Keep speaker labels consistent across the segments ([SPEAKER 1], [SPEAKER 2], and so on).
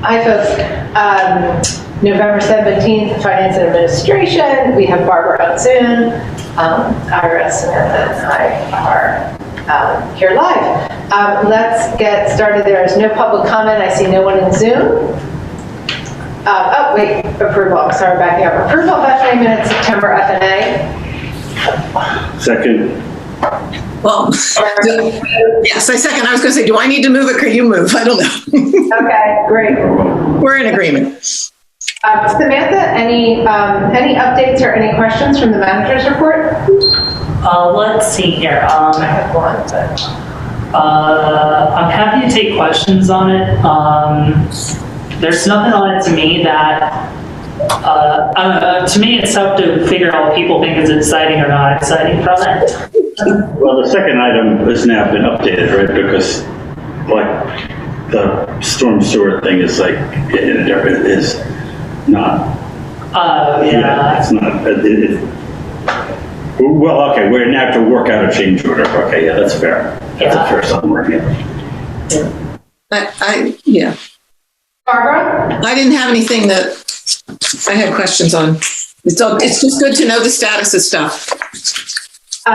[SPEAKER 1] Hi, folks. November 17th, Finance and Administration. We have Barbara on Zoom. Ira, Samantha, and I are here live. Let's get started. There is no public comment. I see no one in Zoom. Oh, wait, approval. I'm sorry, backing up. Approval of FNA minutes, September FNA.
[SPEAKER 2] Second.
[SPEAKER 3] Well, yes, I second. I was going to say, do I need to move it? Could you move? I don't know.
[SPEAKER 1] Okay, great.
[SPEAKER 3] We're in agreement.
[SPEAKER 1] Samantha, any updates or any questions from the manager's report?
[SPEAKER 4] Let's see here.
[SPEAKER 1] I have one, but
[SPEAKER 4] I'm happy to take questions on it. There's nothing on it to me that, to me, it's tough to figure out what people think is exciting or not exciting from it.
[SPEAKER 2] Well, the second item has now been updated, right? Because like the storm sewer thing is like, it is not.
[SPEAKER 4] Yeah.
[SPEAKER 2] It's not. Well, okay, we're now to work out a change order. Okay, yeah, that's fair. That's a fair summary.
[SPEAKER 3] Yeah.
[SPEAKER 1] Barbara?
[SPEAKER 3] I didn't have anything that I had questions on. It's just good to know the status of stuff.
[SPEAKER 1] I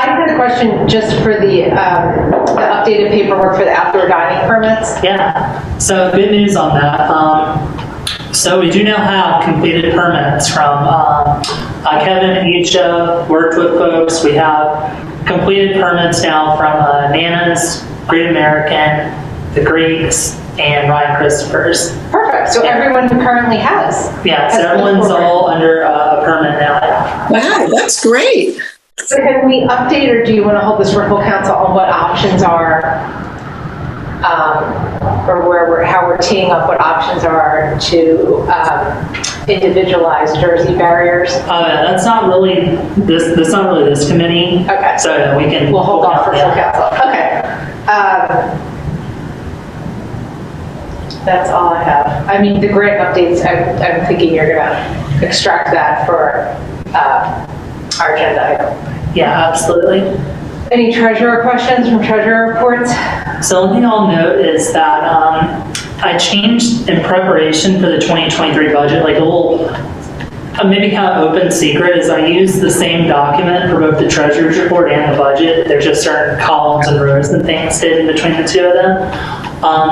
[SPEAKER 1] had a question just for the updated paperwork for the outdoor dining permits.
[SPEAKER 4] Yeah. So good news on that. So we do now have completed permits from Kevin Asia, worked with folks. We have completed permits now from Nana's, Great American, the Greeks, and Ryan Christopher's.
[SPEAKER 1] Perfect. So everyone who currently has.
[SPEAKER 4] Yeah, so everyone's all under a permit now.
[SPEAKER 3] Wow, that's great.
[SPEAKER 1] So can we update, or do you want to hold this for full council on what options are, or how we're teeing up what options are to individualize Jersey barriers?
[SPEAKER 4] That's not really this committee.
[SPEAKER 1] Okay.
[SPEAKER 4] So we can.
[SPEAKER 1] We'll hold off for full council. Okay. That's all I have. I mean, the grant updates, I'm thinking you're gonna extract that for our agenda item.
[SPEAKER 4] Yeah, absolutely.
[SPEAKER 1] Any treasurer questions from treasurer reports?
[SPEAKER 4] So one thing I'll note is that I changed in preparation for the 2023 budget, like a little, maybe kind of open secret, is I use the same document for both the treasurer's report and the budget. There's just certain columns and rows and things hidden between the two of them.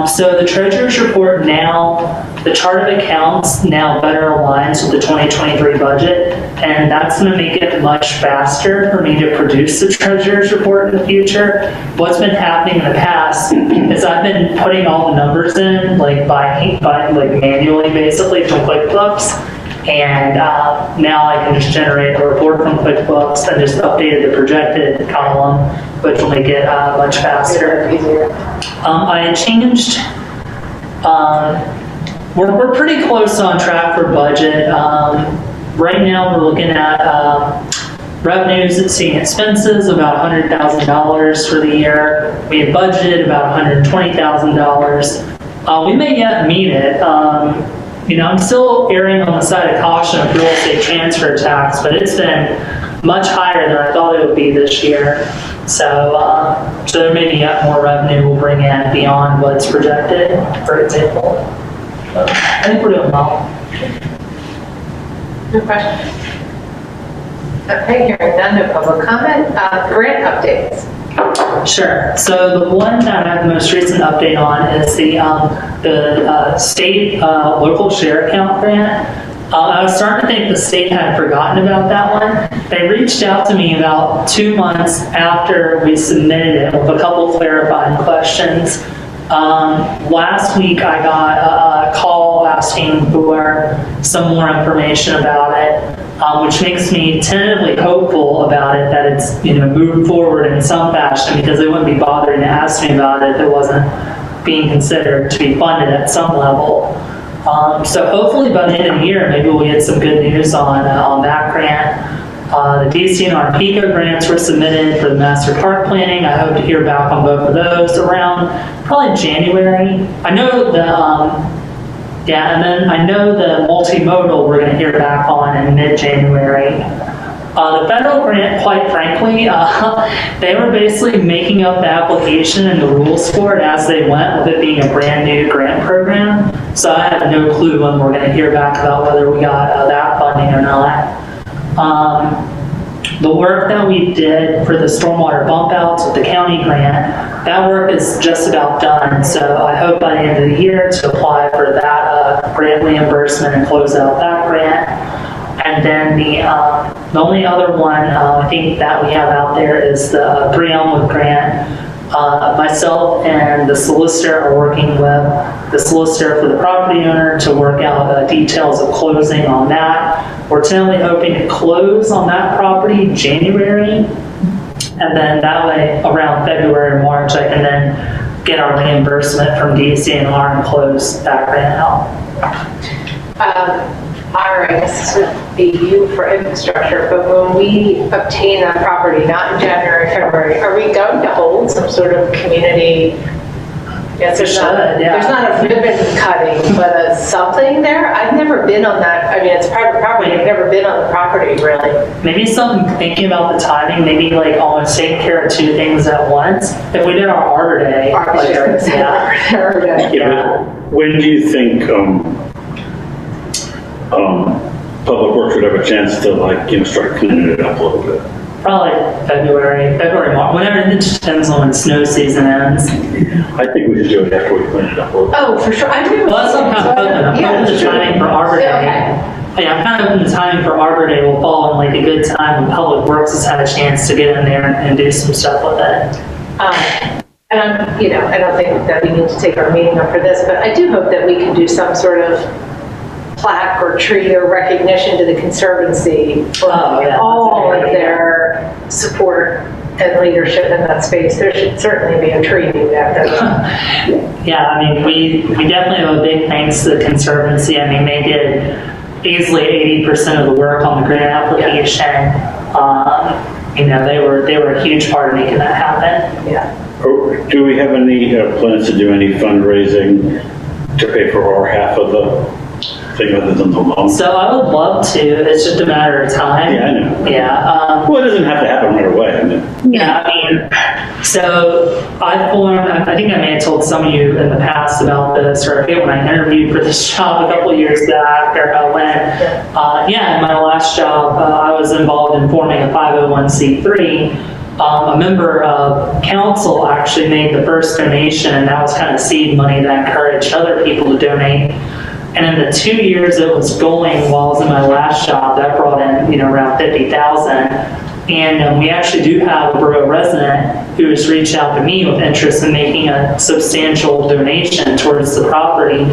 [SPEAKER 4] So the treasurer's report now, the chart of accounts now better aligns with the 2023 budget, and that's going to make it much faster for me to produce the treasurer's report in the future. What's been happening in the past is I've been putting all the numbers in like by manually, basically, from QuickBooks. And now I can just generate a report from QuickBooks and just update the projected column, which will make it much faster. I changed, we're pretty close on track for budget. Right now we're looking at revenues exceeding expenses, about $100,000 for the year. We had budgeted about $120,000. We may yet meet it. I'm still erring on the side of caution of real estate transfer tax, but it's been much higher than I thought it would be this year. So there may be yet more revenue we'll bring in beyond what's projected, for example. I think we're doing well.
[SPEAKER 1] No questions? Okay, hearing none, no public comment. Grant updates.
[SPEAKER 4] Sure. So the one that I have the most recent update on is the state local share account grant. I was starting to think the state had forgotten about that one. They reached out to me about 2 months after we submitted it with a couple clarifying questions. Last week I got a call asking for some more information about it, which makes me tentatively hopeful about it, that it's moved forward in some fashion, because they wouldn't be bothering to ask me about it if it wasn't being considered to be funded at some level. So hopefully by the end of the year, maybe we'll get some good news on that grant. The DC and Arpico grants were submitted for the master park planning. I hope to hear back on both of those around probably January. I know and then I know the multimodal we're going to hear back on in mid-January. The federal grant, quite frankly, they were basically making up the application and the rules for it as they went, with it being a brand new grant program. So I have no clue when we're going to hear back about whether we got that funding or not. The work that we did for the stormwater bump outs with the county grant, that work is just about done. So I hope by the end of the year to apply for that grant reimbursement and close out that grant. And then the only other one I think that we have out there is the Three Elmwood grant. Myself and the solicitor are working with the solicitor for the property owner to work out details of closing on that. We're tentatively hoping to close on that property January, and then that way around February or March I can then get our reimbursement from DCNR and close that grant out.
[SPEAKER 1] Ira, I guess this would be you for infrastructure, but when we obtain that property, not in January, February, are we going to hold some sort of community? Yes, there's not a ribbon cutting, but something there? I've never been on that. I mean, it's private property. I've never been on the property, really.
[SPEAKER 4] Maybe something, thinking about the timing, maybe like almost taking care of two things at once. If we did our Arbor Day.
[SPEAKER 1] Arbor Day.
[SPEAKER 2] Yeah, but when do you think Public Works would have a chance to start cleaning it up a little bit?
[SPEAKER 4] Probably February, March, whenever. It just depends on when snow season ends.
[SPEAKER 2] I think we should do it after we clean it up a little bit.
[SPEAKER 1] Oh, for sure. I do.
[SPEAKER 4] Well, that's what I'm kind of hoping. I'm hoping the timing for Arbor Day.
[SPEAKER 1] Okay.
[SPEAKER 4] Yeah, I'm kind of hoping the timing for Arbor Day will fall in like a good time when Public Works has had a chance to get in there and do some stuff with it.
[SPEAKER 1] And I don't think that we need to take our meeting up for this, but I do hope that we can do some sort of plaque or tree or recognition to the Conservancy for all of their support and leadership in that space. There should certainly be a tree named after them.
[SPEAKER 4] Yeah, I mean, we definitely have a big thanks to the Conservancy. I mean, they did easily 80% of the work on the grant application. They were a huge part of making that happen.
[SPEAKER 1] Yeah.
[SPEAKER 2] Do we have any plans to do any fundraising to pay for our half of the thing other than the loan?
[SPEAKER 4] So I would love to. It's just a matter of time.
[SPEAKER 2] Yeah, I know.
[SPEAKER 4] Yeah.
[SPEAKER 2] Well, it doesn't have to happen right away. I mean.
[SPEAKER 4] Yeah, I mean, so I think I may have told some of you in the past about this, or when I interviewed for this job a couple of years back, or in my last job, I was involved in forming a 501c3. A member of council actually made the first donation, and that was kind of seed money that encouraged other people to donate. And in the 2 years it was going while I was in my last job, that brought in, around $50,000. And we actually do have a borough resident who has reached out to me with interest in making a substantial donation towards the property.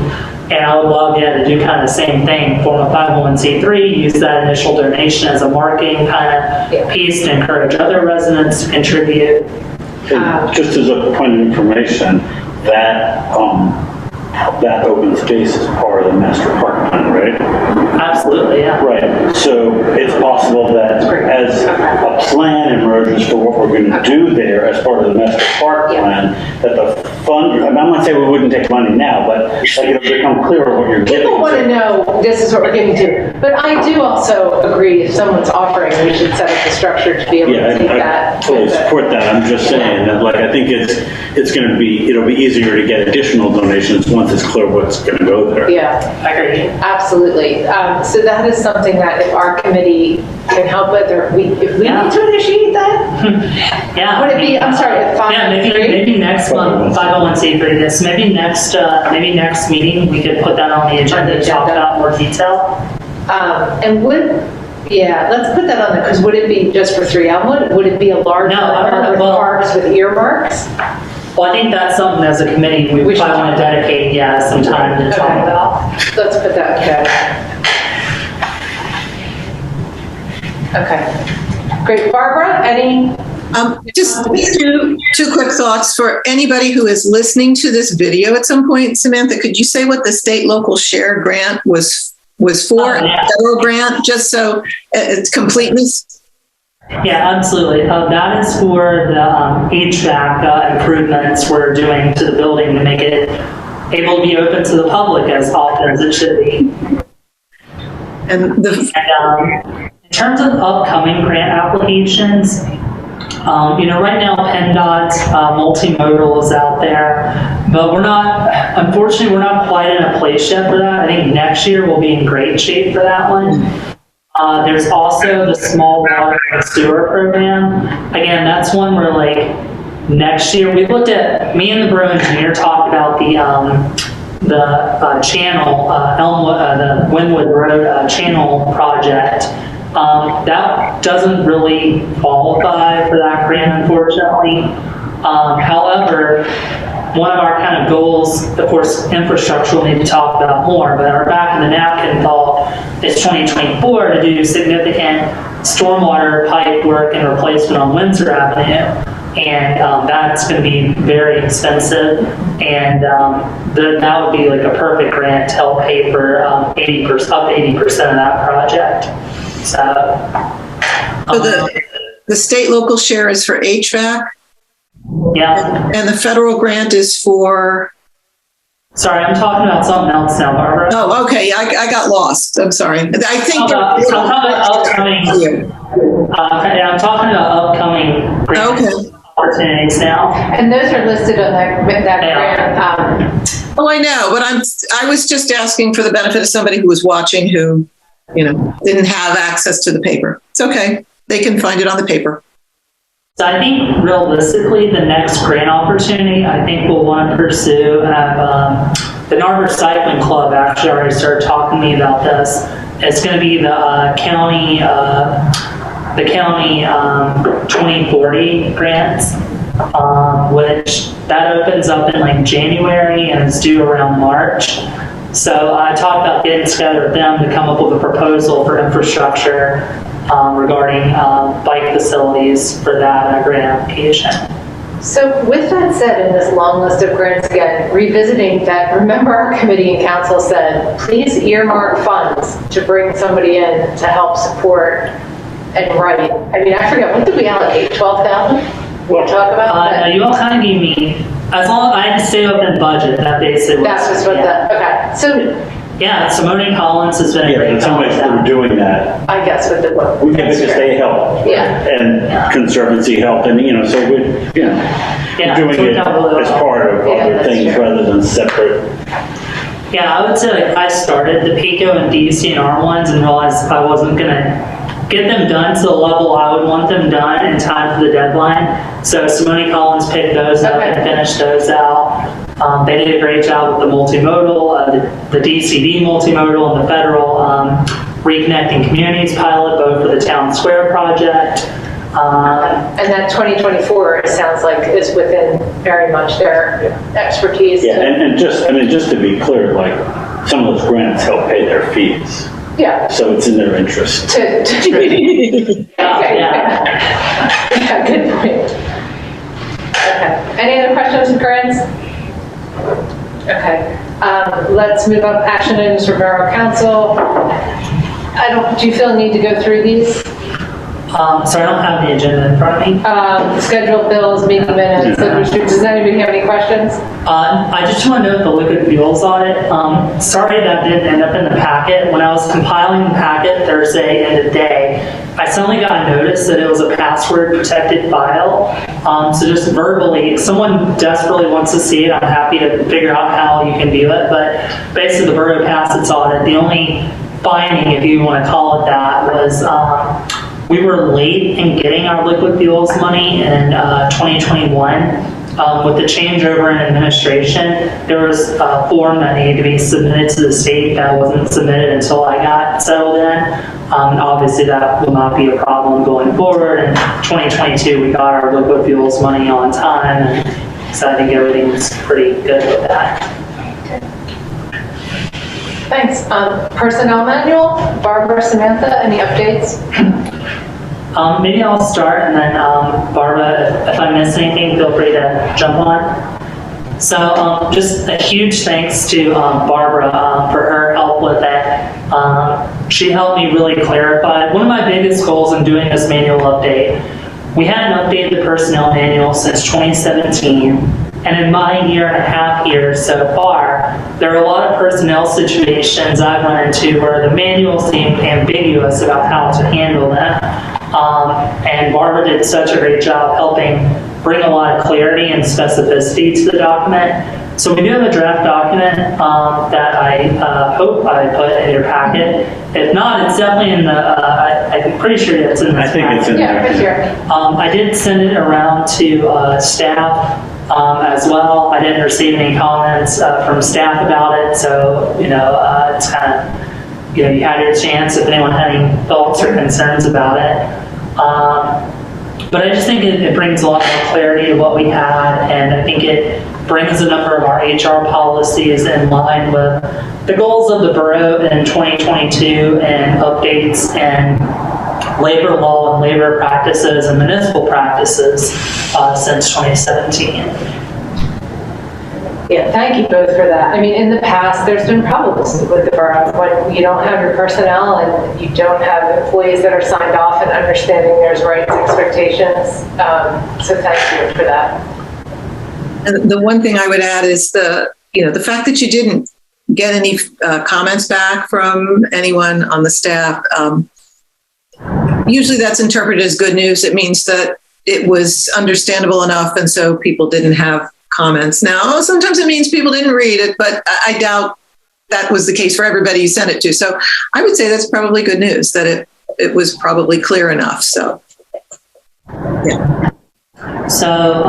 [SPEAKER 4] And I would love to do kind of the same thing, form a 501c3, use that initial donation as a marketing kind of piece to encourage other residents to contribute.
[SPEAKER 2] And just as a point of information, that open space is part of the master park plan, right?
[SPEAKER 4] Absolutely, yeah.
[SPEAKER 2] Right. So it's possible that as a plan emerges for what we're going to do there as part of the master park plan, that the fund, I'm not saying we wouldn't take money now, but it'll become clearer what you're giving.
[SPEAKER 1] People want to know this is what we're giving to. But I do also agree if someone's offering, we should set up the structure to be able to take that.
[SPEAKER 2] I totally support that. I'm just saying that, I think it'll be easier to get additional donations once it's clear what's going to go there.
[SPEAKER 1] Yeah,
[SPEAKER 4] I agree.
[SPEAKER 1] absolutely. So that is something that if our committee can help with, or if we need to initiate that,
[SPEAKER 4] Yeah.
[SPEAKER 1] would it be? I'm sorry, at 5
[SPEAKER 4] Yeah, maybe next month, 501c3 this. Maybe next meeting we could put that on the agenda to talk about more detail.
[SPEAKER 1] Let's put that on there, because would it be just for 3 Elmwood? Would it be a large with parks with earmarks?
[SPEAKER 4] Well, I think that's something as a committee we probably want to dedicate, some time to talk about.
[SPEAKER 1] Let's put that, okay. Great. Barbara, any?
[SPEAKER 3] Just two quick thoughts for anybody who is listening to this video at some point. Samantha, could you say what the state local share grant was for? Federal grant, just so it's completeness.
[SPEAKER 4] Yeah, absolutely. That is for the HVAC improvements we're doing to the building to make it able to be open to the public as often as it should be.
[SPEAKER 3] And
[SPEAKER 4] In terms of upcoming grant applications, right now PennDOT's multimodal is out there, but unfortunately, we're not quite in a place yet for that. I think next year we'll be in great shape for that one. There's also the small water and sewer program. Again, that's one where next year, me and the borough engineer talked about the channel, the Wynwood Road channel project. That doesn't really qualify for that grant, unfortunately. However, one of our kind of goals, of course, infrastructure we'll need to talk about more, but our back of the napkin thought is 2024 to do significant stormwater pipe work and replacement on Windsor Avenue. And that's going to be very expensive, and that would be like a perfect grant to help pay for 80% of that project. So
[SPEAKER 3] the state local share is for HVAC,
[SPEAKER 4] yeah.
[SPEAKER 3] and the federal grant is for.
[SPEAKER 4] Sorry, I'm talking about something else now, Barbara.
[SPEAKER 3] Oh, okay. I got lost. I'm sorry. I think
[SPEAKER 4] I'm talking about upcoming grant opportunities now.
[SPEAKER 1] And those are listed on that grant.
[SPEAKER 3] Oh, I know, but I was just asking for the benefit of somebody who was watching who, didn't have access to the paper. It's okay. They can find it on the paper.
[SPEAKER 4] So I think realistically, the next grant opportunity I think we'll want to pursue, and the Narber Cycling Club actually already started talking to me about this. It's going to be the county 2040 grants, which that opens up in January and is due around March. So I talked about getting together with them to come up with a proposal for infrastructure regarding bike facilities for that grant application.
[SPEAKER 1] So with that said, in this long list of grants, again, revisiting that, remember our committee and council said, please earmark funds to bring somebody in to help support and write. I forget, what did we allocate, 12,000? We'll talk about that.
[SPEAKER 4] You all kind of gave me, as long as I had to stay up in budget, that basically
[SPEAKER 1] That was what okay. So
[SPEAKER 4] yeah, Simone Collins has been a great
[SPEAKER 2] in some ways we're doing that.
[SPEAKER 1] I guess with the book.
[SPEAKER 2] We give it because they help.
[SPEAKER 1] Yeah.
[SPEAKER 2] And Conservancy helped, and so we're doing it as part of other things rather than separate.
[SPEAKER 4] Yeah, I would say I started the PICO and DCNR ones and realized I wasn't gonna get them done to the level I would want them done in time for the deadline. So Simone Collins picked those up and finished those out. They did a great job with the multimodal, the DCD multimodal, and the federal Reconnecting Communities pilot, both for the Town Square project.
[SPEAKER 1] And that 2024, it sounds like, is within very much their expertise.
[SPEAKER 2] Yeah, and just to be clear, some of those grants help pay their fees.
[SPEAKER 1] Yeah.
[SPEAKER 2] So it's in their interest.
[SPEAKER 1] Yeah, good point. Okay. Any other questions with grants? Okay. Let's move up. Action items for Borough Council. Do you feel a need to go through these?
[SPEAKER 4] So I don't have the agenda in front of me.
[SPEAKER 1] Scheduled bills, meeting minutes. Does anybody have any questions?
[SPEAKER 4] I just want to note the liquid fuels audit. Sorry that didn't end up in the packet. When I was compiling the packet Thursday and today, I suddenly got a notice that it was a password protected file. So just verbally, if someone desperately wants to see it, I'm happy to figure out how you can do it. But basically the borough passed its audit. The only finding, if you want to call it that, was we were late in getting our liquid fuels money in 2021. With the changeover in administration, there was a form that needed to be submitted to the state that wasn't submitted until I got settled in. And obviously that will not be a problem going forward. In 2022, we got our liquid fuels money on time, and so I think everything's pretty good with that.
[SPEAKER 1] Thanks. Personnel manual, Barbara, Samantha, any updates?
[SPEAKER 4] Maybe I'll start, and then Barbara, if I miss anything, feel free to jump on. So just a huge thanks to Barbara for her help with that. She helped me really clarify. One of my biggest goals in doing this manual update, we hadn't updated the personnel manual since 2017. And in my year and a half here so far, there are a lot of personnel situations I've run into where the manual seemed ambiguous about how to handle them. And Barbara did such a great job helping bring a lot of clarity and specificity to the document. So we do have a draft document that I hope I put in your packet. If not, it's definitely in the, I'm pretty sure it's in the
[SPEAKER 2] I think it's in
[SPEAKER 1] Yeah, right
[SPEAKER 2] there.
[SPEAKER 1] here.
[SPEAKER 4] I did send it around to staff as well. I didn't receive any comments from staff about it, so, it's kind of, you had your chance if anyone had any thoughts or concerns about it. But I just think it brings a lot more clarity to what we had, and I think it brings a number of our HR policies in line with the goals of the borough in 2022 and updates and labor law and labor practices and municipal practices since 2017.
[SPEAKER 1] Yeah, thank you both for that. I mean, in the past, there's been problems with the borough when you don't have your personnel and you don't have employees that are signed off and understanding there's rights, expectations. So thank you for that.
[SPEAKER 3] And the one thing I would add is the fact that you didn't get any comments back from anyone on the staff. Usually that's interpreted as good news. It means that it was understandable enough, and so people didn't have comments. Now, sometimes it means people didn't read it, but I doubt that was the case for everybody you sent it to. So I would say that's probably good news, that it was probably clear enough. So, yeah.
[SPEAKER 4] So,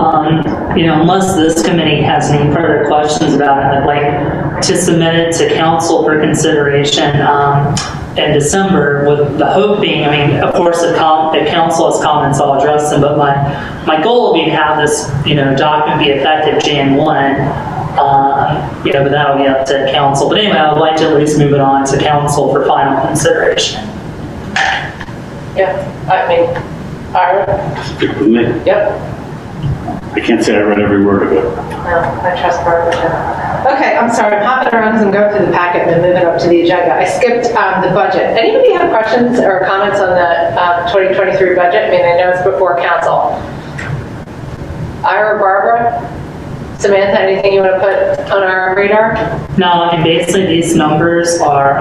[SPEAKER 4] unless this committee has any further questions about it, I'd like to submit it to council for consideration in December, with the hope being, of course, if council has comments, I'll address them, but my goal would be to have this, document be effective Jan 1, but that'll be up to council. But anyway, I would like to at least move it on to council for final consideration.
[SPEAKER 1] Yeah, Ira?
[SPEAKER 2] Stick with me.
[SPEAKER 1] Yep.
[SPEAKER 2] I can't say I read every word of it.
[SPEAKER 1] No, I trust Barbara too. Okay, I'm sorry, I'm hopping around as I'm going through the packet and then moving up to the agenda. I skipped the budget. Anybody have questions or comments on the 2023 budget? I know it's before council. Ira, Barbara? Samantha, anything you want to put on our radar?
[SPEAKER 4] No, basically these numbers are,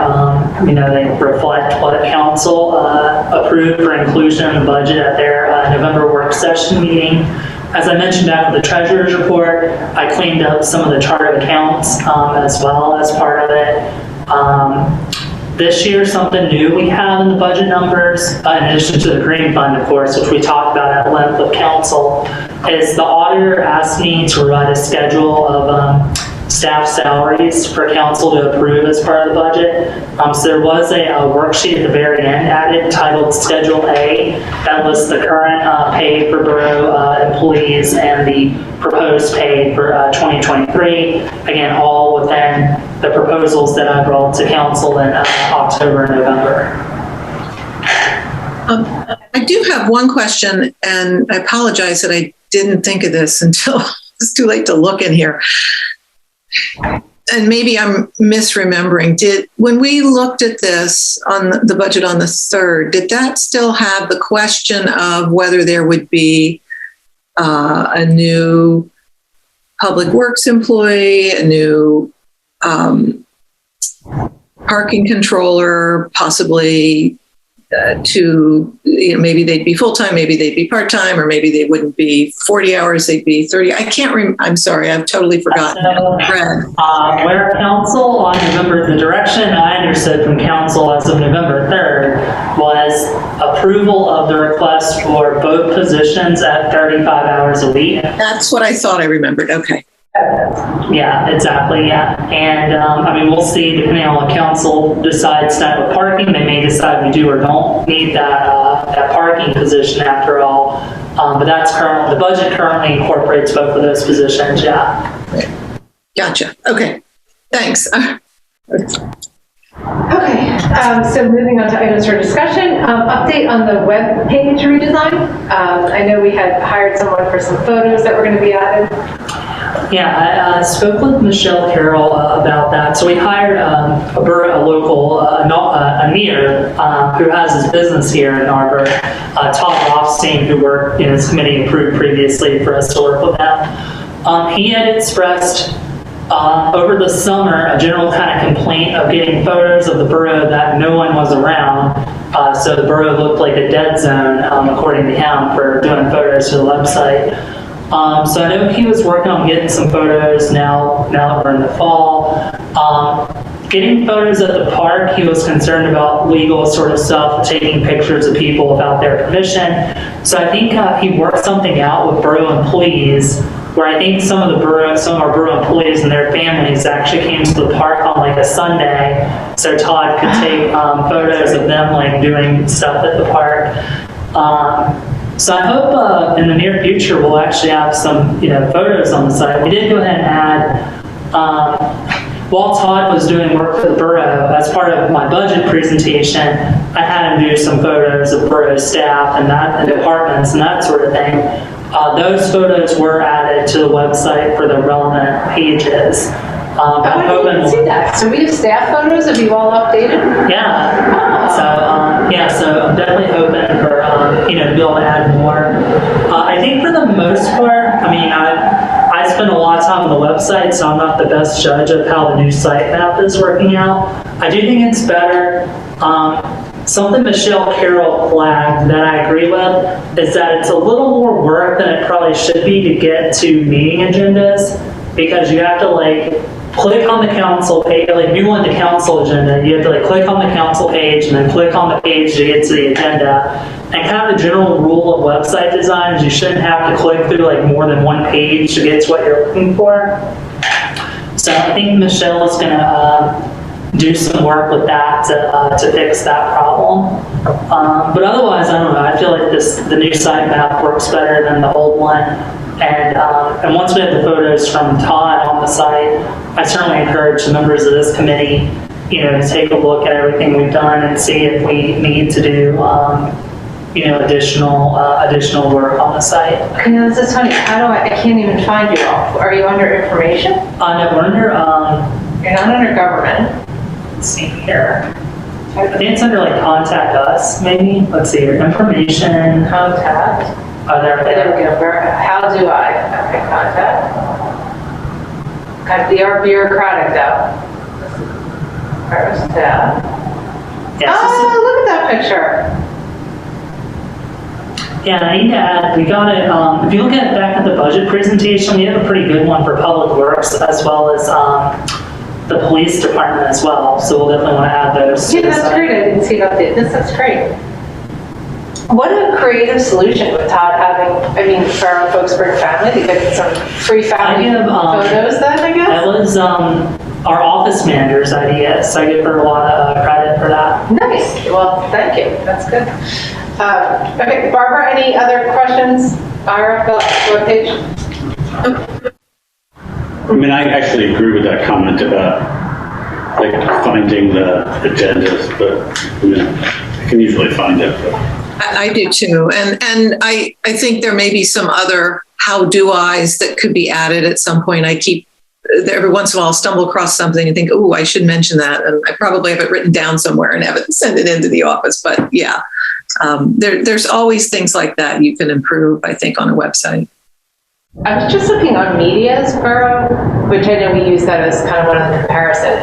[SPEAKER 4] they reflect what council approved for inclusion in the budget at their November work session meeting. As I mentioned after the treasurer's report, I cleaned up some of the chart of accounts as well as part of it. This year, something new we have in the budget numbers, in addition to the green fund, of course, which we talked about at length with council, is the auditor asked me to provide a schedule of staff salaries for council to approve as part of the budget. So there was a worksheet at the very end added titled Schedule A that lists the current pay for borough employees and the proposed pay for 2023. Again, all within the proposals that I brought to council in October and November.
[SPEAKER 3] I do have one question, and I apologize that I didn't think of this until it's too late to look in here. And maybe I'm misremembering. When we looked at this on the budget on the 3rd, did that still have the question of whether there would be a new public works employee, a new parking controller, possibly maybe they'd be full-time, maybe they'd be part-time, or maybe they wouldn't be 40 hours, they'd be 30. I can't remember. I'm sorry, I've totally forgotten.
[SPEAKER 4] Where council on November, the direction I understood from council as of November 3rd was approval of the request for both positions at 35 hours a week.
[SPEAKER 3] That's what I thought I remembered. Okay.
[SPEAKER 4] Yeah, exactly, yeah. And we'll see, depending on what council decides tonight with parking, they may decide we do or don't need that parking position after all. But that's the budget currently incorporates both of those positions, yeah.
[SPEAKER 3] Gotcha. Okay. Thanks.
[SPEAKER 1] Okay, so moving on to items for discussion. Update on the web page redesign. I know we had hired someone for some photos that were going to be added.
[SPEAKER 4] Yeah, I spoke with Michelle Carroll about that. So we hired a local, Amir, who has his business here in Arbor, Todd Rothstein, who worked, his committee approved previously for us to work with them. He had expressed over the summer a general kind of complaint of getting photos of the borough that no one was around. So the borough looked like a dead zone, according to him, for doing photos for the website. So I know he was working on getting some photos now that we're in the fall. Getting photos at the park, he was concerned about legal sort of stuff, taking pictures of people without their permission. So I think he worked something out with borough employees, where I think some of our borough employees and their families actually came to the park on like a Sunday, so Todd could take photos of them like doing stuff at the park. So I hope in the near future we'll actually have some photos on the site. We did go ahead and add. While Todd was doing work for the borough, as part of my budget presentation, I had him do some photos of borough staff and departments and that sort of thing. Those photos were added to the website for the relevant pages.
[SPEAKER 1] I didn't see that. So we have staff photos of you all updated?
[SPEAKER 4] Yeah. So I'm definitely hoping for to be able to add more. I think for the most part, I mean, I spend a lot of time on the website, so I'm not the best judge of how the new site map is working out. I do think it's better. Something Michelle Carroll flagged that I agree with is that it's a little more work than it probably should be to get to meeting agendas, because you have to click on the council page, if you want the council agenda, you have to click on the council page and then click on the page to get to the agenda. And kind of the general rule of website design is you shouldn't have to click through more than one page to get to what you're looking for. So I think Michelle is going to do some work with that to fix that problem. But otherwise, I don't know. I feel like the new site map works better than the old one. And once we have the photos from Todd on the site, I certainly encourage the members of this committee, to take a look at everything we've done and see if we need to do, additional work on the site.
[SPEAKER 1] This is funny. I can't even find you all. Are you under information?
[SPEAKER 4] No, we're under,
[SPEAKER 1] You're not under government.
[SPEAKER 4] let's see here. I think it's under contact us, maybe. Let's see here, information.
[SPEAKER 1] Contact.
[SPEAKER 4] Oh, there we
[SPEAKER 1] There
[SPEAKER 4] go.
[SPEAKER 1] we go. How do I? Okay, contact. They are bureaucratic though. First,
[SPEAKER 4] Yes,
[SPEAKER 1] oh, look at that picture.
[SPEAKER 4] yeah, I need to add, we got it, if you look back at the budget presentation, we have a pretty good one for Public Works as well as the police department as well. So we'll definitely want to add those.
[SPEAKER 1] Yeah, that's great. I didn't see that. That's great. What a creative solution with Todd having for our Folksburg family to get some free family photos then, I guess?
[SPEAKER 4] That was our office manager's idea, so I give her a lot of credit for that.
[SPEAKER 1] Nice. Well, thank you. That's good. Okay, Barbara, any other questions? Ira, about the webpage?
[SPEAKER 2] I mean, I actually agree with that comment about finding the agendas, but I can usually find it.
[SPEAKER 3] I do too. And I think there may be some other how do I's that could be added at some point. Every once in a while I'll stumble across something and think, oh, I should mention that. And I probably have it written down somewhere and haven't sent it into the office. But yeah, there's always things like that you can improve, I think, on a website.
[SPEAKER 1] I was just looking on Media's Borough, which I know we use that as kind of one of the comparison.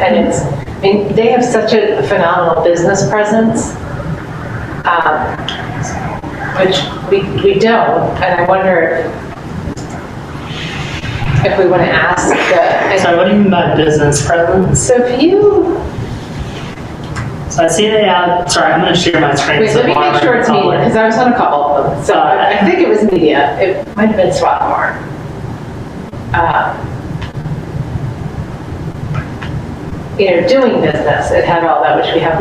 [SPEAKER 1] And they have such a phenomenal business presence. Which we don't, and I wonder if we want to ask
[SPEAKER 4] Sorry, what do you mean by business presence?
[SPEAKER 1] So if you,
[SPEAKER 4] So I see they have, sorry, I'm going to share my screen.
[SPEAKER 1] wait,
[SPEAKER 4] so
[SPEAKER 1] let me make sure it's Media, because I was on a couple of them. So I think it was Media. It might have been Swarthmore. Doing business, it had all that, which we have.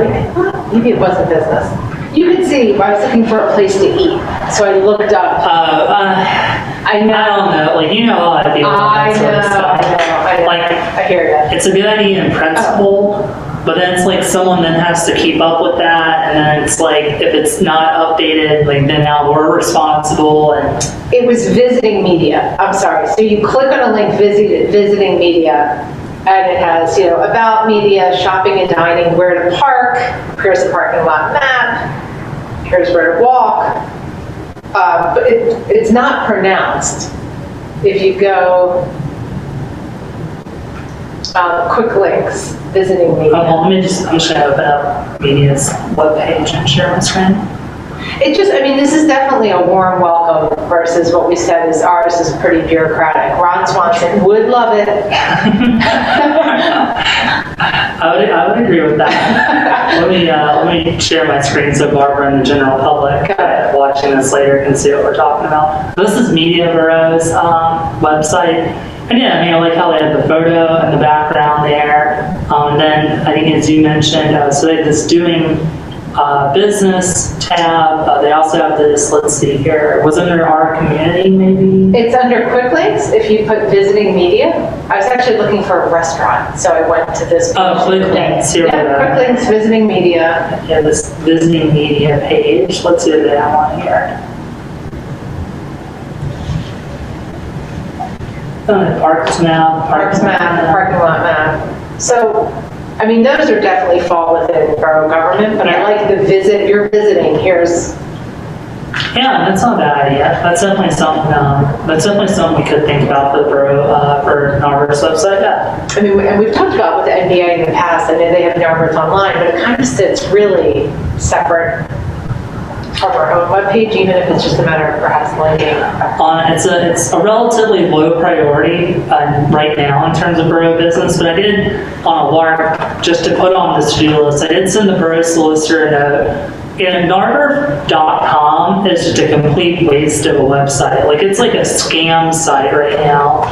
[SPEAKER 1] Maybe it wasn't business. You can see, I was looking for a place to eat, so I looked up. I know.
[SPEAKER 4] I don't know, a lot of people do that sort of stuff.
[SPEAKER 1] I know. I hear you.
[SPEAKER 4] It's a good idea in principle, but then it's someone then has to keep up with that, and then it's if it's not updated, then now we're responsible. And
[SPEAKER 1] It was Visiting Media. I'm sorry. So you click on a link, Visiting Media, and it has, about media, shopping and dining, where to park, here's the parking lot map, here's where to walk. But it's not pronounced. if you go, quick links, visiting
[SPEAKER 4] Oh,
[SPEAKER 1] media.
[SPEAKER 4] well, I'm just gonna open up media's webpage and share my screen.
[SPEAKER 1] It just, I mean, this is definitely a warm welcome versus what we said is ours is pretty bureaucratic. Ron Swanson would love it.
[SPEAKER 4] I would agree with that. Let me share my screen so Barbara and the general public watching this later can see what we're talking about. This is Media Bureau's website. And yeah, I mean, I like how they have the photo and the background there. And then I think as you mentioned, so they have this doing business tab. They also have this, let's see here, was under our community maybe?
[SPEAKER 1] It's under quick links. If you put visiting media, I was actually looking for a restaurant, so I went to this.
[SPEAKER 4] Oh, quick links, here we go.
[SPEAKER 1] Yeah, quick links, visiting media.
[SPEAKER 4] Yeah, this visiting media page. Let's see what they have on here. Parks map.
[SPEAKER 1] Parks map, parking lot map. So, I mean, those are definitely fall within borough government, but I like the visit, you're visiting, here's,
[SPEAKER 4] Yeah, that's not a bad idea. That's definitely something we could think about for the borough, for Narberth's website. Yeah.
[SPEAKER 1] I mean, and we've talked about with the NBA in the past, I know they have Narberth Online, but it kind of sits really separate from our own webpage, even if it's just a matter of perhaps linking.
[SPEAKER 4] It's a relatively low priority right now in terms of borough business, but I did on a lark just to put on the to-do list. I did send the borough solicitor a note. And Narberth.com is just a complete waste of a website. Like it's like a scam site right now.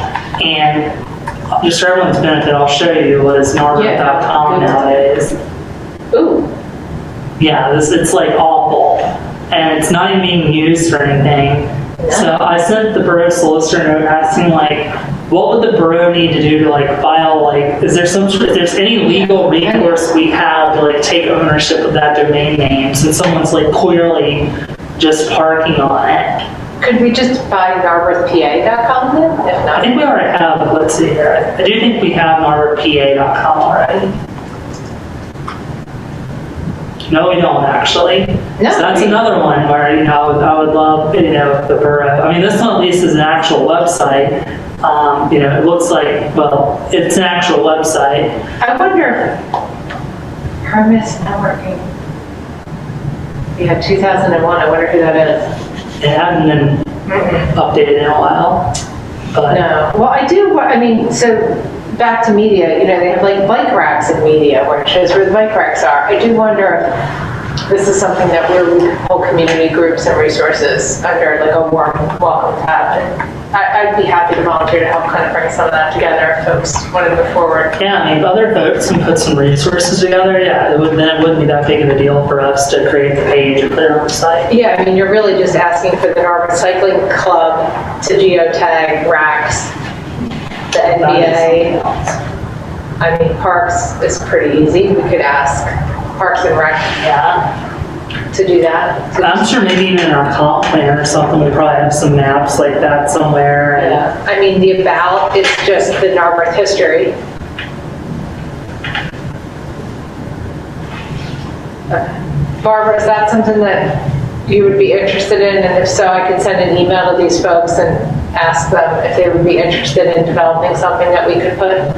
[SPEAKER 4] And just for everyone's benefit, I'll show you what is Narberth.com nowadays.
[SPEAKER 1] Ooh.
[SPEAKER 4] Yeah, it's like awful. And it's not even being used for anything. So I sent the borough solicitor a note asking like, what would the borough need to do to like file, like, is there if there's any legal recourse we have to like take ownership of that domain name since someone's like clearly just parking on it?
[SPEAKER 1] Could we just buy narberthpa.com then, if
[SPEAKER 4] I
[SPEAKER 1] not?
[SPEAKER 4] think we already have, let's see here. I do think we have narberthpa.com already. No, we don't actually.
[SPEAKER 1] No.
[SPEAKER 4] So that's another one where, I would love, the borough. I mean, this one at least is an actual website. It looks like, well, it's an actual website.
[SPEAKER 1] I wonder, permits networking. We had 2001, I wonder who that is.
[SPEAKER 4] It hadn't been updated in a while. But
[SPEAKER 1] No, well, so back to media, they have like bike racks in media where it shows where the bike racks are. I do wonder if this is something that we could pull community groups and resources under like a warm welcome tab. And I'd be happy to volunteer to help kind of bring some of that together if folks want to move forward.
[SPEAKER 4] yeah, I mean, if other folks can put some resources together, yeah, then it wouldn't be that big of a deal for us to create the page and put it on the site.
[SPEAKER 1] Yeah, I mean, you're really just asking for the Narberth Cycling Club to geotag racks, the NBA. I mean, parks is pretty easy. We could ask Parks and Rec
[SPEAKER 4] Yeah.
[SPEAKER 1] to do that.
[SPEAKER 4] I'm sure maybe even in our comp plan or something, we probably have some maps like that somewhere.
[SPEAKER 1] Yeah, I mean, the about is just the Narberth history. Okay. Barbara, is that something that you would be interested in? And if so, I could send an email to these folks and ask them if they would be interested in developing something that we could put.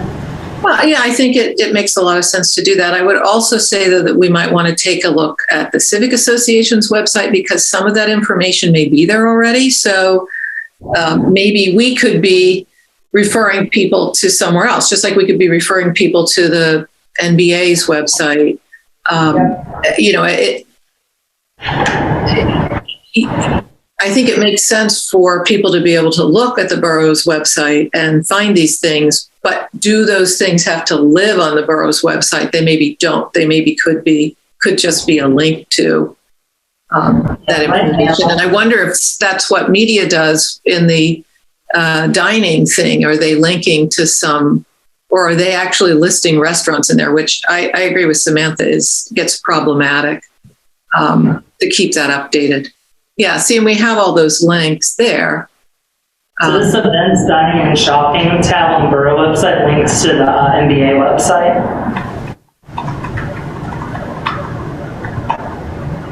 [SPEAKER 3] Well, yeah, I think it makes a lot of sense to do that. I would also say, though, that we might want to take a look at the Civic Association's website because some of that information may be there already. So maybe we could be referring people to somewhere else, just like we could be referring people to the NBA's website. I think it makes sense for people to be able to look at the borough's website and find these things, but do those things have to live on the borough's website? They maybe don't. They maybe could just be a link to that information. And I wonder if that's what media does in the dining thing. Are they linking to some, or are they actually listing restaurants in there, which I agree with Samantha gets problematic to keep that updated. Yeah, see, and we have all those links there.
[SPEAKER 4] So this events, dining, and shopping tab on the borough website links to the NBA website.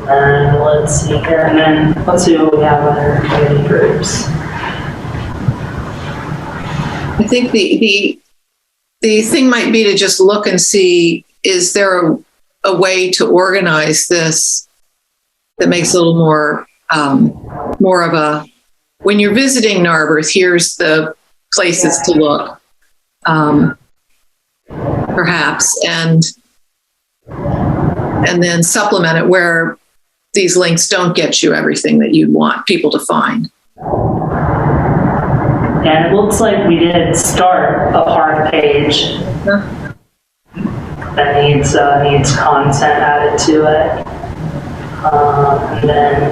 [SPEAKER 4] And let's see here, and then let's see what we have under community groups.
[SPEAKER 3] think the thing might be to just look and see, is there a way to organize this that makes it a little more of a, when you're visiting Narberth, here's the places to look, perhaps, and then supplement it where these links don't get you everything that you want people to find.
[SPEAKER 4] And it looks like we did start a park page that needs content added to it. And then,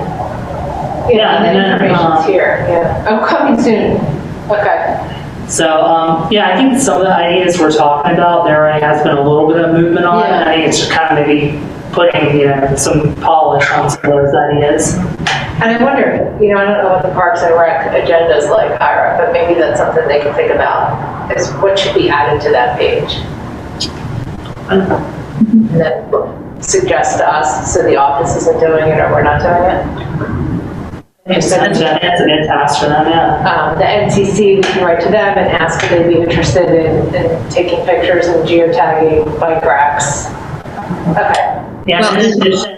[SPEAKER 1] Yeah, and then information's here, yeah. Oh, coming soon. Okay.
[SPEAKER 4] so, I think some of the ideas we're talking about, there has been a little bit of movement on.
[SPEAKER 1] Yeah.
[SPEAKER 4] I think it's just kind of maybe putting, some polish on some of those ideas.
[SPEAKER 1] And I wonder, I don't know what the Parks and Rec agenda is like, Ira, but maybe that's something they can think about, is what should be added to that page? And then suggest to us, so the office isn't doing it or we're not doing it.
[SPEAKER 4] It's a good task for them, yeah.
[SPEAKER 1] The NCC, we can write to them and ask if they'd be interested in taking pictures and geotagging bike racks. Okay.
[SPEAKER 4] Yeah,
[SPEAKER 3] Well,
[SPEAKER 4] in addition,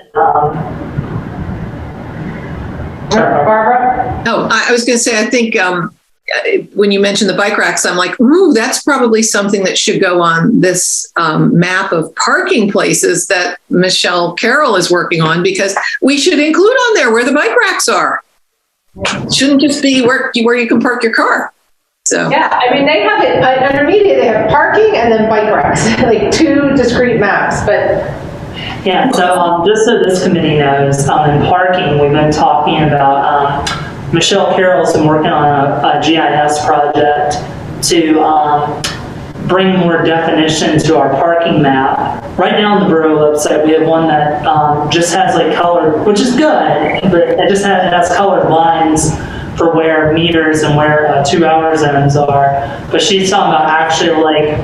[SPEAKER 1] Barbara?
[SPEAKER 3] Oh, I was going to say, I think when you mentioned the bike racks, I'm like, ooh, that's probably something that should go on this map of parking places that Michelle Carroll is working on, because we should include on there where the bike racks are. It shouldn't just be where you can park your car. So
[SPEAKER 1] Yeah, I mean, they have it, underneath it, they have parking and then bike racks, like two discrete maps, but
[SPEAKER 4] yeah, so just so this committee knows, in parking, we've been talking about, Michelle Carroll's been working on a GIS project to bring more definition to our parking map. Right now on the borough website, we have one that just has like colored, which is good, but it just has colored lines for where meters and where 2 hour zones are. But she's talking about actually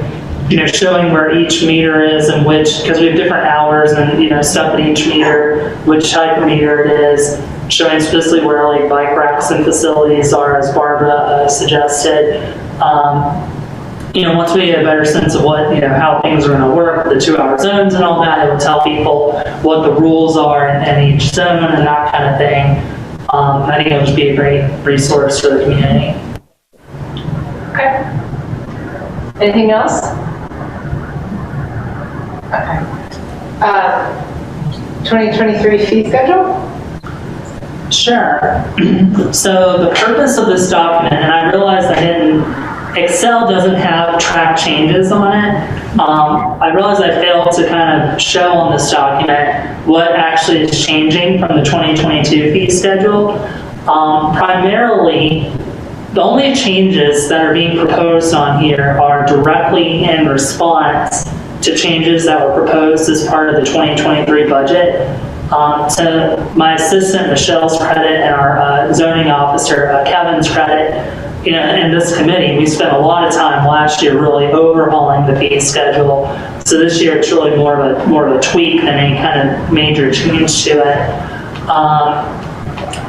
[SPEAKER 4] showing where each meter is and which, because we have different hours and, stuff at each meter, which type of meter it is, showing specifically where like bike racks and facilities are, as Barbara suggested. Once we get a better sense of what, how things are going to work, the 2 hour zones and all that, it will tell people what the rules are in each zone and that kind of thing. I think it would be a great resource for the community.
[SPEAKER 1] okay. Anything else? Okay. 2023 fee schedule?
[SPEAKER 4] Sure. So the purpose of this document, and I realize Excel doesn't have track changes on it. I realize I failed to kind of show on this document what actually is changing from the 2022 fee schedule. Primarily, the only changes that are being proposed on here are directly in response to changes that were proposed as part of the 2023 budget. To my assistant Michelle's credit and our zoning officer Kevin's credit, in this committee, we spent a lot of time last year really overhauling the fee schedule. So this year it's really more of a tweak than any kind of major change to it.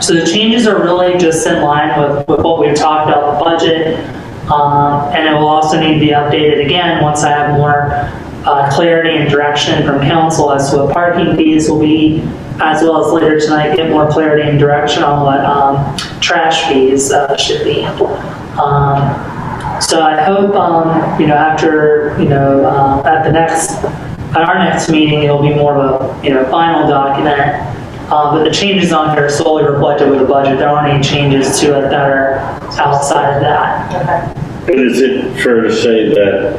[SPEAKER 4] So the changes are really just in line with what we've talked about, the budget, and it will also need to be updated again once I have more clarity and direction from council as to what parking fees will be, as well as later tonight get more clarity and direction on what trash fees should be. So I hope, after, at our next meeting, it'll be more of a, final document. But the changes on here are solely reflective of the budget. There aren't any changes to it that are outside of that.
[SPEAKER 1] Okay.
[SPEAKER 2] But is it fair to say that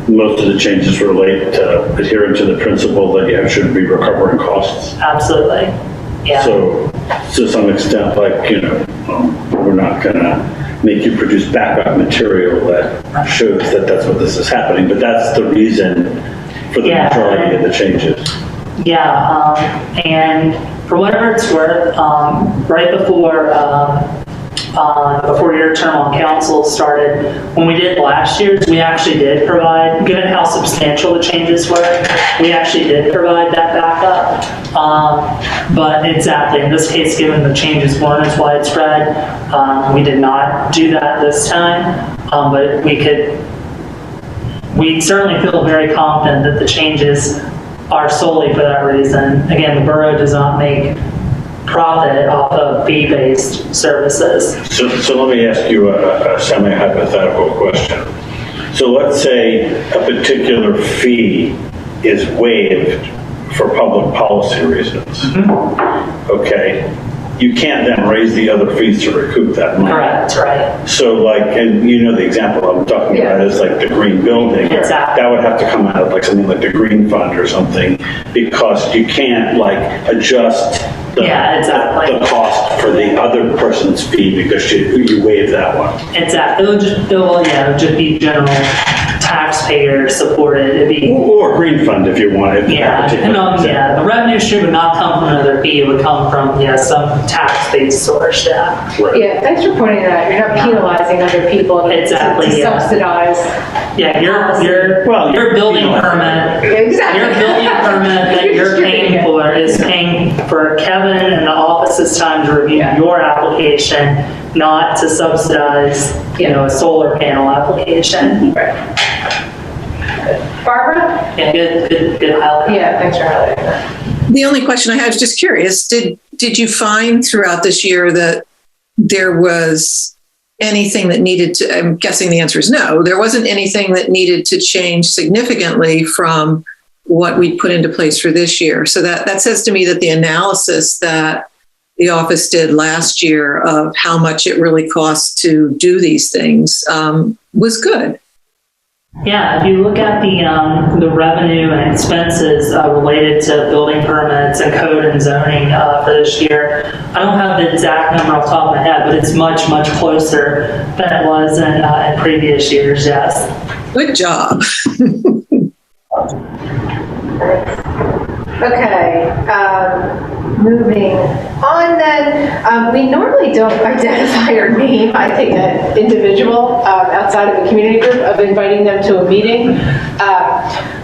[SPEAKER 2] most of the changes relate to adhering to the principle that you should be recovering costs?
[SPEAKER 4] Absolutely. Yeah.
[SPEAKER 2] So to some extent, we're not going to make you produce backup material that shows that that's what this is happening, but that's the reason for the majority of the changes.
[SPEAKER 4] Yeah, and for whatever it's worth, right before before your term on council started, when we did last year's, we actually did provide, given how substantial the changes were, we actually did provide that backup. But exactly, in this case, given the changes weren't as widespread, we did not do that this time. But we certainly feel very confident that the changes are solely for that reason. Again, the borough does not make profit off of fee-based services.
[SPEAKER 2] So let me ask you a semi-hypothetical question. So let's say a particular fee is waived for public policy reasons. Okay, you can't then raise the other fees to recoup that money.
[SPEAKER 4] Correct, right.
[SPEAKER 2] So like, and you know the example I'm talking about is like the green building.
[SPEAKER 4] Exactly.
[SPEAKER 2] That would have to come out of like something like the green fund or something, because you can't like adjust the,
[SPEAKER 4] Yeah, exactly.
[SPEAKER 2] the cost for the other person's fee because you waive that one.
[SPEAKER 4] Exactly. It would just be general taxpayer supported. It'd be,
[SPEAKER 2] Or green fund if you wanted.
[SPEAKER 4] the revenue stream would not come from another fee. It would come from, some tax-based source,
[SPEAKER 2] Right.
[SPEAKER 1] Yeah, thanks for pointing that out. You're not penalizing other people
[SPEAKER 4] Exactly,
[SPEAKER 1] to
[SPEAKER 4] yeah.
[SPEAKER 1] subsidize.
[SPEAKER 4] Yeah, your building permit,
[SPEAKER 1] Exactly.
[SPEAKER 4] your building permit that you're paying for is paying for Kevin and the office's time to review your application, not to subsidize, a solar panel application.
[SPEAKER 1] Right. Barbara?
[SPEAKER 4] Yeah, good highlight.
[SPEAKER 1] Yeah, thanks for highlighting that.
[SPEAKER 3] The only question I had is just curious, did you find throughout this year that there was anything that needed to, I'm guessing the answer is no, there wasn't anything that needed to change significantly from what we put into place for this year. So that says to me that the analysis that the office did last year of how much it really costs to do these things was good.
[SPEAKER 4] Yeah, if you look at the revenue and expenses related to building permits and code and zoning for this year, I don't have the exact number off the top of my head, but it's much, much closer than it was in previous years, yes.
[SPEAKER 3] Good job.
[SPEAKER 1] Okay, moving on then. We normally don't identify or name, I think, an individual outside of a community group of inviting them to a meeting.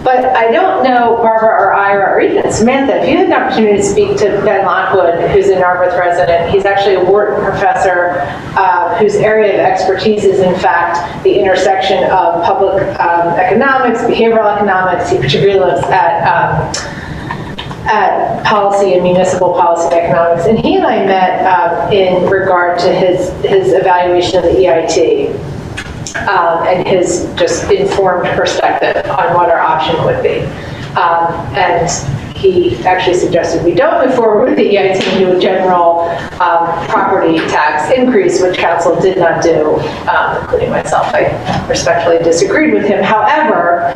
[SPEAKER 1] But I don't know, Barbara or Ira or even Samantha, if you had an opportunity to speak to Ben Lockwood, who's a Narberth resident. He's actually a Wharton professor whose area of expertise is, in fact, the intersection of public economics, behavioral economics. He particularly looks at policy and municipal policy economics. And he and I met in regard to his evaluation of the EIT and his just informed perspective on what our option would be. And he actually suggested we don't move forward with the EIT and do a general property tax increase, which council did not do, including myself. I respectfully disagreed with him. However,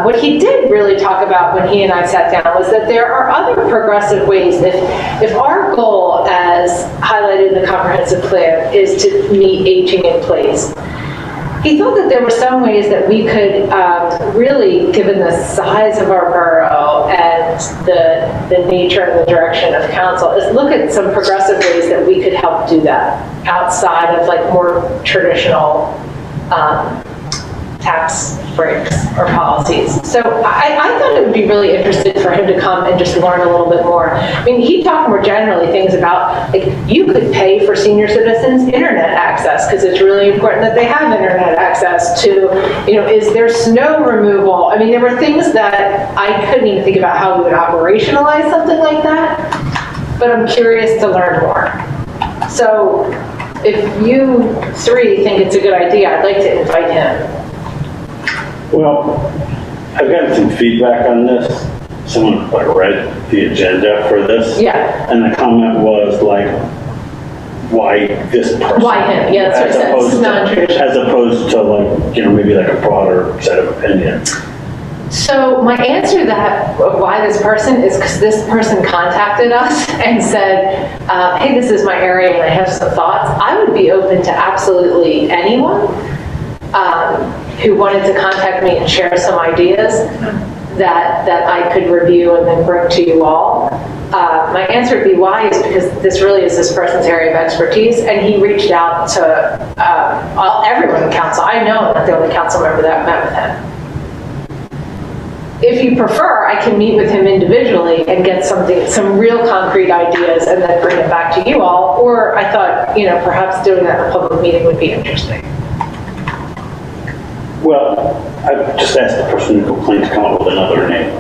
[SPEAKER 1] what he did really talk about when he and I sat down was that there are other progressive ways. If our goal, as highlighted in the comprehensive plan, is to meet aging in place, he thought that there were some ways that we could really, given the size of our borough and the nature and the direction of council, is look at some progressive ways that we could help do that outside of like more traditional tax breaks or policies. So I thought it would be really interesting for him to come and just learn a little bit more. I mean, he talked more generally things about, like, you could pay for senior citizens internet access because it's really important that they have internet access to, is there snow removal? I mean, there were things that I couldn't even think about how we would operationalize something like that, but I'm curious to learn more. So if you three think it's a good idea, I'd like to invite him.
[SPEAKER 2] Well, I've gotten some feedback on this. Someone read the agenda for this.
[SPEAKER 1] Yeah.
[SPEAKER 2] And the comment was like, why this person?
[SPEAKER 1] Why him? Yeah, that's what I said. It's non-traditional.
[SPEAKER 2] As opposed to like, maybe like a broader set of opinions.
[SPEAKER 1] So my answer to that, of why this person, is because this person contacted us and said, hey, this is my area and I have some thoughts. I would be open to absolutely anyone who wanted to contact me and share some ideas that I could review and then bring to you all. My answer would be why is because this really is this person's area of expertise, and he reached out to everyone in council. I know I'm not the only council member that met with him. If you prefer, I can meet with him individually and get some real concrete ideas and then bring it back to you all. Or I thought, perhaps doing that in a public meeting would be interesting.
[SPEAKER 2] Well, I just asked the person who complained to come up with another name.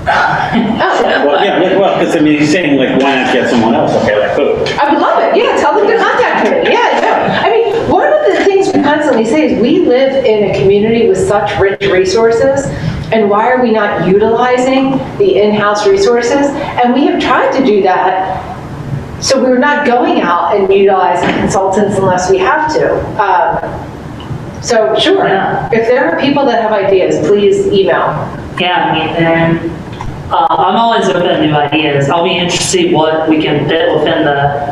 [SPEAKER 2] Well, yeah, because he's saying, like, why not get someone else? Okay, like who?
[SPEAKER 1] I would love it. Yeah, tell them to contact me. Yeah, no. I mean, one of the things we constantly say is we live in a community with such rich resources, and why are we not utilizing the in-house resources? And we have tried to do that, so we're not going out and utilizing consultants unless we have to. So sure, if there are people that have ideas, please email.
[SPEAKER 4] Yeah, I mean, and I'm always open to new ideas. I'll be interested to see what we can fit within the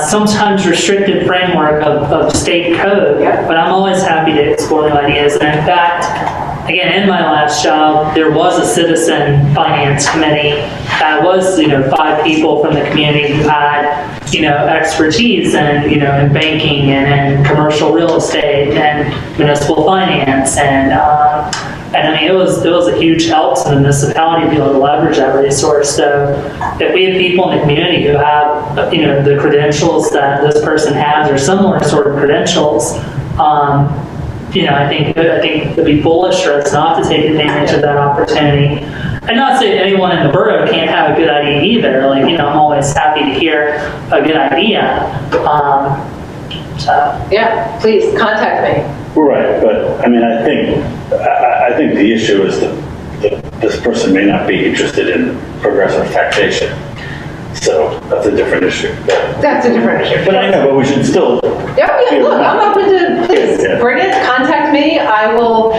[SPEAKER 4] sometimes restricted framework of state code, but I'm always happy to explore new ideas. And in fact, again, in my last job, there was a citizen finance committee that was, 5 people from the community who had, expertise in banking and in commercial real estate and municipal finance. And I mean, it was a huge help to the municipality to be able to leverage that resource. So if we have people in the community who have, the credentials that this person has or similar sort of credentials, I think it'd be foolish for us not to take advantage of that opportunity. And not say anyone in the borough can't have a good idea either. Like, I'm always happy to hear a good idea.
[SPEAKER 1] Yeah, please contact me.
[SPEAKER 2] Right, but I mean, I think the issue is that this person may not be interested in progressive taxation. So that's a different issue.
[SPEAKER 1] That's a different issue.
[SPEAKER 2] But I know, but we should still.
[SPEAKER 1] Yeah, look, I'm open to, please, bring it, contact me. I will,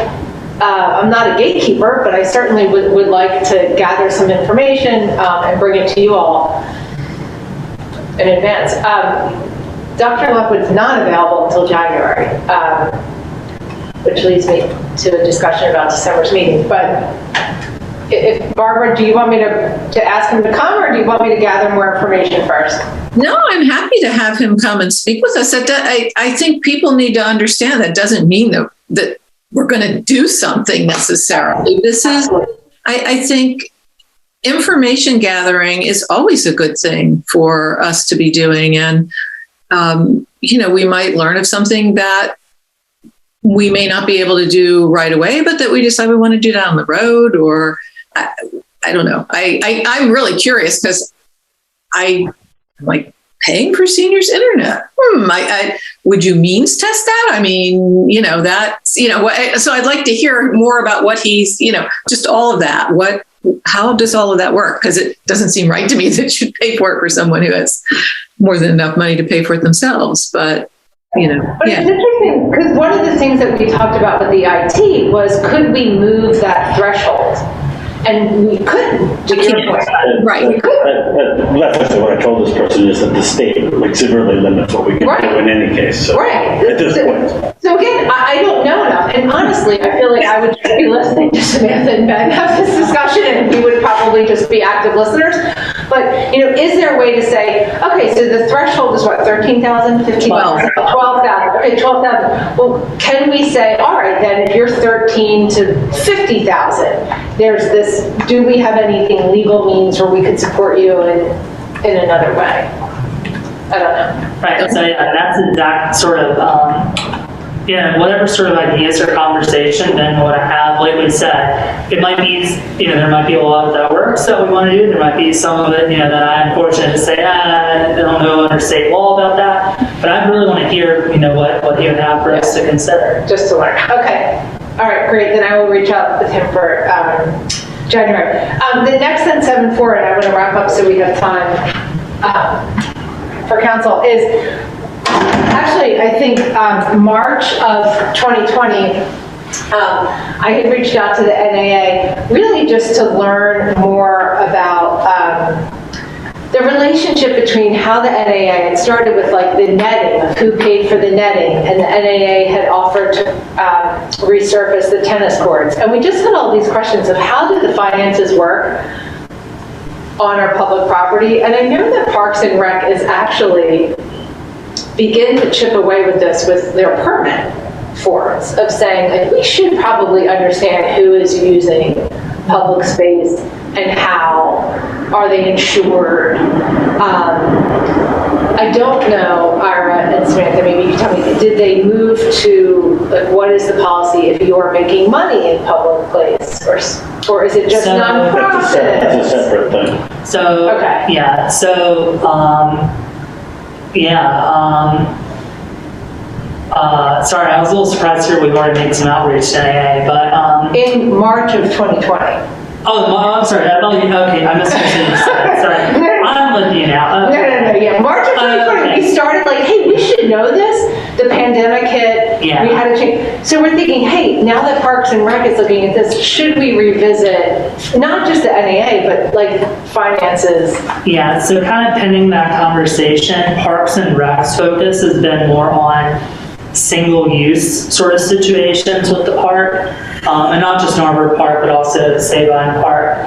[SPEAKER 1] I'm not a gatekeeper, but I certainly would like to gather some information and bring it to you all in advance. Dr. Lockwood's not available until January, which leads me to a discussion about December's meeting. But if Barbara, do you want me to ask him to come, or do you want me to gather more information first?
[SPEAKER 3] No, I'm happy to have him come and speak with us. I think people need to understand that doesn't mean that we're going to do something necessarily. This is, I think information gathering is always a good thing for us to be doing. And, we might learn of something that we may not be able to do right away, but that we decide we want to do down the road, or I don't know. I'm really curious because I'm like paying for seniors internet. Would you means test that? I mean, so I'd like to hear more about what he's, just all of that. How does all of that work? Because it doesn't seem right to me that you should pay for it for someone who has more than enough money to pay for it themselves. But
[SPEAKER 1] But it's interesting because one of the things that we talked about with the IT was, could we move that threshold? And we couldn't, to your point.
[SPEAKER 3] Right.
[SPEAKER 1] We couldn't.
[SPEAKER 2] That's actually what I told this person, is that the state severely limits what we can do in any case. So
[SPEAKER 1] Right.
[SPEAKER 2] At this point.
[SPEAKER 1] So again, I don't know enough. And honestly, I feel like I would just be listening to Samantha and Ben have this discussion, and we would probably just be active listeners. But, is there a way to say, okay, so the threshold is what, 13,000, 15,000, 12,000. Okay, 12,000. Well, can we say, all right, then if you're 13 to 50,000, there's this, do we have anything legal means where we could support you in another way? I don't know.
[SPEAKER 4] Right, so yeah, that's exact sort of, whatever sort of ideas or conversation then what I have, like we said, it might be, there might be a lot that works that we want to do. There might be some of it, that I'm fortunate to say, I don't know under state law about that, but I really want to hear, what he would have for us to consider.
[SPEAKER 1] Just to learn. Okay. All right, great. Then I will reach out with him for January. The next then 7-4, and I'm going to wrap up so we have time for council, is actually, I think, March of 2020, I had reached out to the NAA really just to learn more about the relationship relationship between how the NAA, it started with like the netting, of who paid for the netting, and the NAA had offered to resurface the tennis courts. And we just had all these questions of how did the finances work on our public property? And I know that Parks and Rec is actually begin to chip away with this with their permit forms of saying, like, we should probably understand who is using public space and how are they insured. I don't know, Ira and Samantha, maybe you can tell me, did they move to, like, what is the policy if you're making money in public place, or is it just
[SPEAKER 4] So-
[SPEAKER 2] That's a
[SPEAKER 1] nonprofit?
[SPEAKER 2] separate thing.
[SPEAKER 4] So,
[SPEAKER 1] Okay.
[SPEAKER 4] yeah, so, sorry, I was a little surprised here. We've already made some outreach to AA, but,
[SPEAKER 1] In March of 2020.
[SPEAKER 4] I'm sorry. Okay, I must have misunderstood. Sorry. I'm with you now.
[SPEAKER 1] No, yeah, March of 2020,
[SPEAKER 4] Okay.
[SPEAKER 1] we started like, hey, we should know this. The pandemic hit,
[SPEAKER 4] Yeah.
[SPEAKER 1] we had to change. So we're thinking, hey, now that Parks and Rec is looking at this, should we revisit, not just the NAA, but like finances?
[SPEAKER 4] Yeah, so kind of pending that conversation, Parks and Rec's focus has been more on single-use sort of situations with the park, and not just Norbert Park, but also Sabine Park.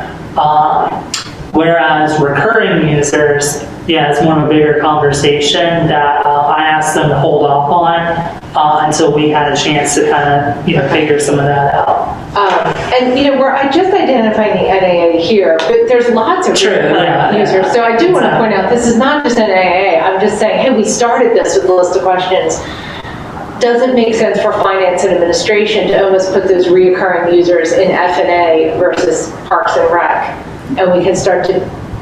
[SPEAKER 4] Whereas recurring users, yeah, it's more of a bigger conversation that I asked them to hold off on until we had a chance to kind of, figure some of that out.
[SPEAKER 1] And, we're just identifying the NAA here, but there's lots of
[SPEAKER 4] True,
[SPEAKER 1] recurring
[SPEAKER 4] yeah.
[SPEAKER 1] users. So I do want to point out, this is not just an NAA. I'm just saying, hey, we started this with a list of questions. Does it make sense for finance and administration to almost put those reoccurring users in F&A versus Parks and Rec? And we can start to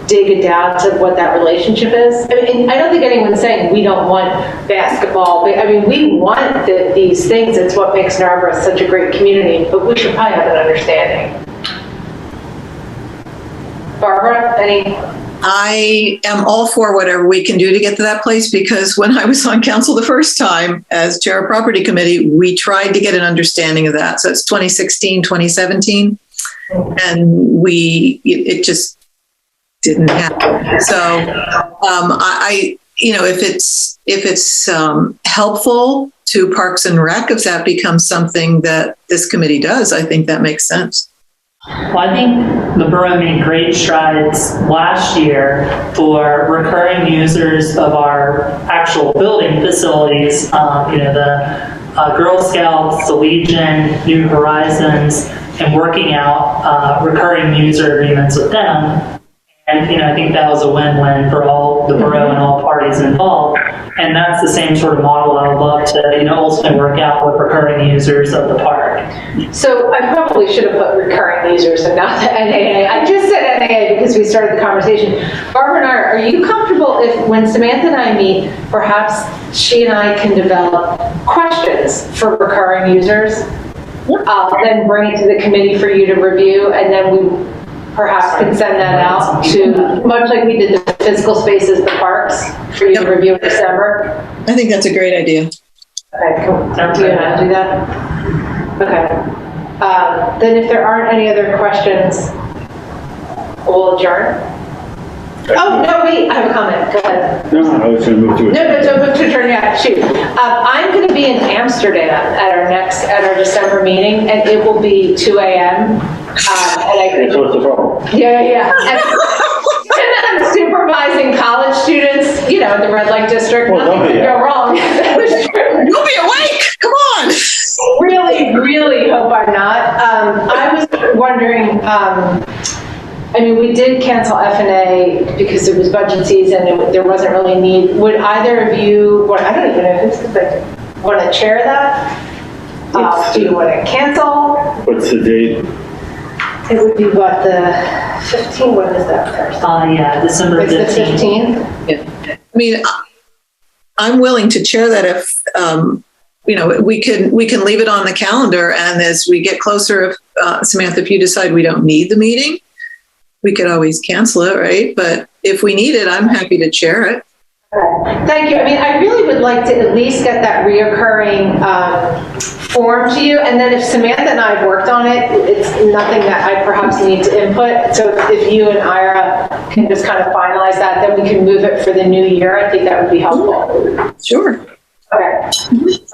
[SPEAKER 1] dig it down to what that relationship is. I mean, I don't think anyone's saying we don't want basketball, but I mean, we want these things. It's what makes Narborough such a great community, but we should probably have an understanding. Barbara, any?
[SPEAKER 3] I am all for whatever we can do to get to that place, because when I was on council the first time as chair of property committee, we tried to get an understanding of that. So it's 2016, 2017, and it just didn't happen. So if it's helpful to Parks and Rec, if that becomes something that this committee does, I think that makes sense.
[SPEAKER 4] Well, I think the borough made great strides last year for recurring users of our actual building facilities. The Girl Scouts, the Legion, New Horizons, and working out recurring user agreements with them. And, I think that was a win-win for all the borough and all parties involved. And that's the same sort of model I would love to, ultimately work out with recurring users of the park.
[SPEAKER 1] So I probably should have put recurring users and not the NAA. I just said NAA because we started the conversation. Barbara and I, are you comfortable if when Samantha and I meet, perhaps she and I can develop questions for recurring users, then bring it to the committee for you to review, and then we perhaps can send that out to, much like we did the physical spaces, the parks, for you to review in December?
[SPEAKER 3] I think that's a great idea.
[SPEAKER 1] Okay, cool. Do you want to do that? Okay. Then if there aren't any other questions, we'll adjourn. Oh, no, wait, I have a comment. Go ahead.
[SPEAKER 2] No, I was going to move to it.
[SPEAKER 1] No, don't move to adjourn yet. Shoot. I'm going to be in Amsterdam at our December meeting, and it will be 2 a.m. And I
[SPEAKER 2] That's what's the problem.
[SPEAKER 1] yeah. And I'm supervising college students, in the red light district.
[SPEAKER 2] Well,
[SPEAKER 1] Nothing
[SPEAKER 2] don't be,
[SPEAKER 1] could
[SPEAKER 2] yeah.
[SPEAKER 1] go wrong.
[SPEAKER 3] You'll be awake. Come on.
[SPEAKER 1] Really, really hope I'm not. I was wondering, we did cancel F&A because it was budget season and there wasn't really a need. Would either of you, I don't even know who's want to chair that? Do you want to cancel?
[SPEAKER 2] What's the date?
[SPEAKER 1] It would be what, the 15th? When is that first?
[SPEAKER 4] Yeah, December
[SPEAKER 1] It's the
[SPEAKER 4] 15th.
[SPEAKER 1] 15th?
[SPEAKER 3] I'm willing to chair that if, we can leave it on the calendar, and as we get closer, Samantha, if you decide we don't need the meeting, we could always cancel it, right? But if we need it, I'm happy to chair it.
[SPEAKER 1] Okay. Thank you. I really would would like to at least get that reoccurring form to you, and then if Samantha and I have worked on it, it's nothing that I perhaps need to input. So if you and Ira can just kind of finalize that, then we can move it for the new year. I think that would be helpful.
[SPEAKER 3] Sure.
[SPEAKER 1] Okay.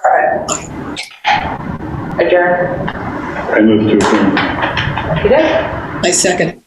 [SPEAKER 1] All right. Adjourn.
[SPEAKER 2] I move to adjourn.
[SPEAKER 1] You did?
[SPEAKER 3] I second.